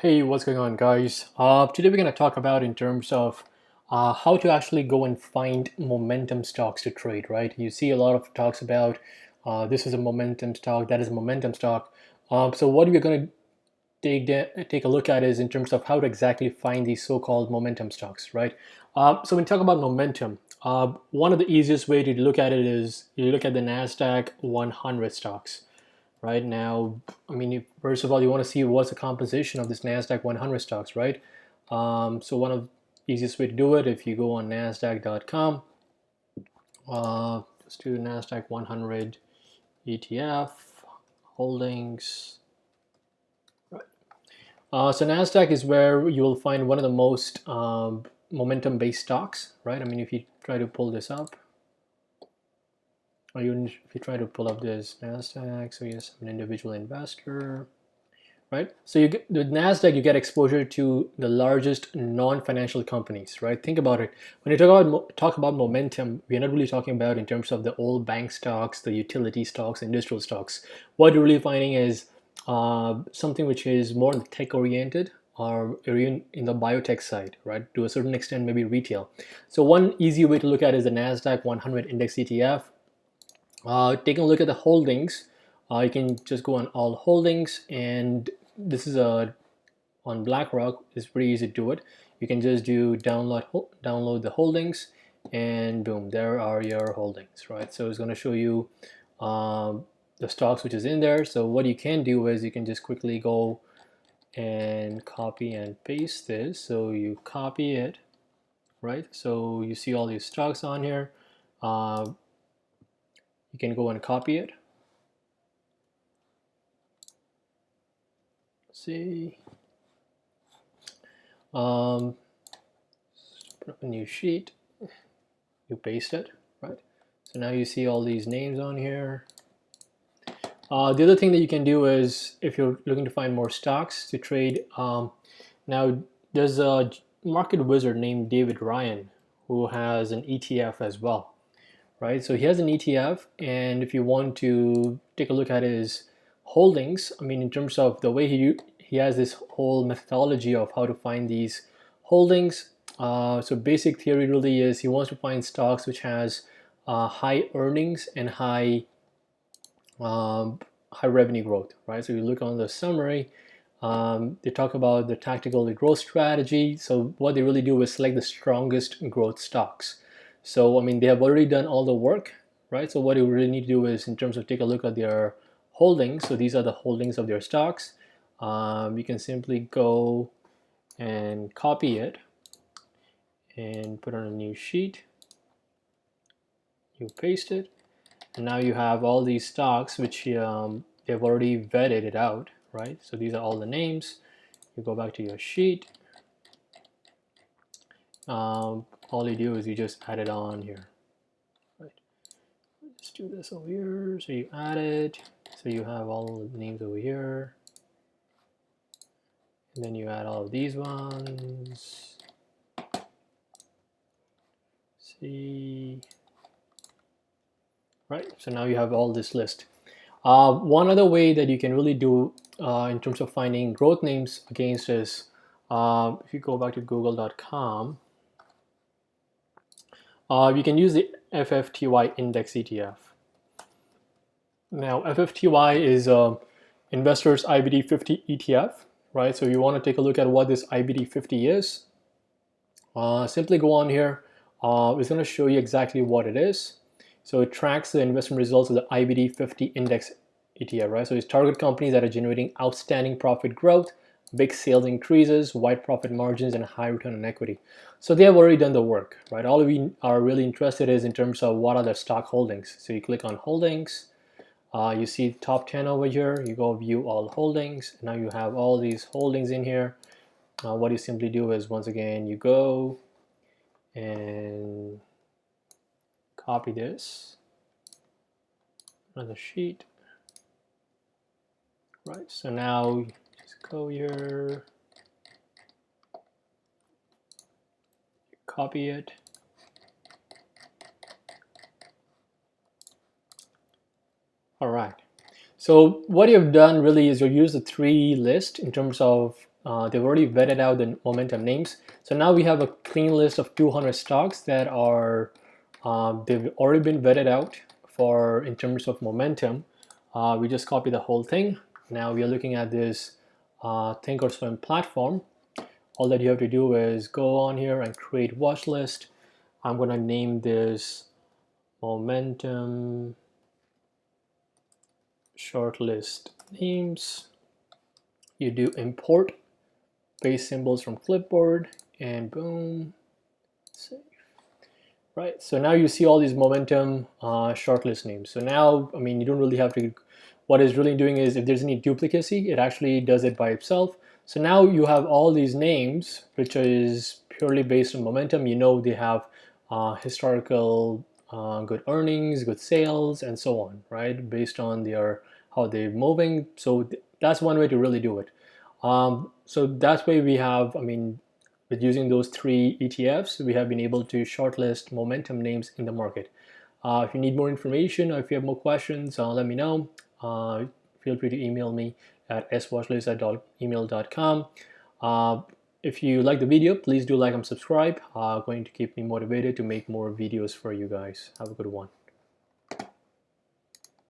Hey, what's going on, guys? Today we're going to talk about in terms of how to actually go and find momentum stocks to trade, right? You see a lot of talks about this is a momentum stock, that is a momentum stock. So what we're going to take a look at is in terms of how to exactly find these so-called momentum stocks, right? So when we talk about momentum, one of the easiest way to look at it is you look at the Nasdaq 100 stocks. Right now, I mean, first of all, you want to see what's the composition of this Nasdaq 100 stocks, right? So one of the easiest way to do it, if you go on Nasdaq.com, just do Nasdaq 100 ETF holdings. Right. So Nasdaq is where you will find one of the most momentum-based stocks, right? I mean, if you try to pull this up, or even if you try to pull up this Nasdaq, so yes, I'm an individual investor. Right? So you get, with Nasdaq, you get exposure to the largest non-financial companies, right? Think about it. When you talk about momentum, we're not really talking about in terms of the old bank stocks, the utility stocks, industrial stocks. What you're really finding is something which is more tech-oriented, or even in the biotech side, right? To a certain extent, maybe retail. So one easy way to look at it is the Nasdaq 100 Index ETF. Taking a look at the holdings, you can just go on all holdings, and this is on BlackRock. It's pretty easy to do it. You can just do download the holdings, and boom, there are your holdings, right? So it's going to show you the stocks which is in there. So what you can do is you can just quickly go and copy and paste this. So you copy it, right? So you see all these stocks on here. You can go and copy it. See, put up a new sheet, you paste it, right? So now you see all these names on here. The other thing that you can do is if you're looking to find more stocks to trade, now there's a market wizard named David Ryan who has an ETF as well, right? So he has an ETF, and if you want to take a look at his holdings, I mean, in terms of the way he has this whole methodology of how to find these holdings. So basic theory really is he wants to find stocks which has high earnings and high revenue growth, right? So you look on the summary, they talk about the tactical growth strategy. So what they really do is select the strongest growth stocks. So I mean, they have already done all the work, right? So what you really need to do is in terms of take a look at their holdings. So these are the holdings of their stocks. You can simply go and copy it and put on a new sheet. You paste it, and now you have all these stocks which they've already vetted it out, right? So these are all the names. You go back to your sheet. All you do is you just add it on here, right? Let's do this over here. So you add it. So you have all the names over here. And then you add all of these ones. See, right? So now you have all this list. One other way that you can really do in terms of finding growth names against is if you go back to google.com, you can use the FFTY index ETF. Now, FFTY is Investors IBD 50 ETF, right? So you want to take a look at what this IBD 50 is. Simply go on here. It's going to show you exactly what it is. So it tracks the investment results of the IBD 50 index ETF, right? So it's target companies that are generating outstanding profit growth, big sales increases, wide profit margins, and high return on equity. So they have already done the work, right? All we are really interested is in terms of what are their stock holdings. So you click on holdings. You see top 10 over here. You go view all holdings. And now you have all these holdings in here. What you simply do is, once again, you go and copy this, another sheet, right? So now just go here, copy it, all right. So what you've done really is you use the three list in terms of they've already vetted out the momentum names. So now we have a clean list of 200 stocks that are they've already been vetted out for in terms of momentum. We just copy the whole thing. Now we are looking at this Thinkorswim platform. All that you have to do is go on here and create watch list. I'm going to name this momentum shortlist names. You do import paste symbols from clipboard and boom, save. Right, so now you see all these momentum shortlist names. So now, I mean, you don't really have to, what it's really doing is if there's any duplicacy, it actually does it by itself. So now you have all these names, which is purely based on momentum. You know they have historical good earnings, good sales, and so on, right? Based on their how they're moving. So that's one way to really do it. So that's why we have, I mean, with using those 3 ETFs, we have been able to shortlist momentum names in the market. If you need more information or if you have more questions, let me know. Feel free to email me at swatchlist@email.com. If you like the video, please do like and subscribe. Going to keep me motivated to make more videos for you guys. Have a good one.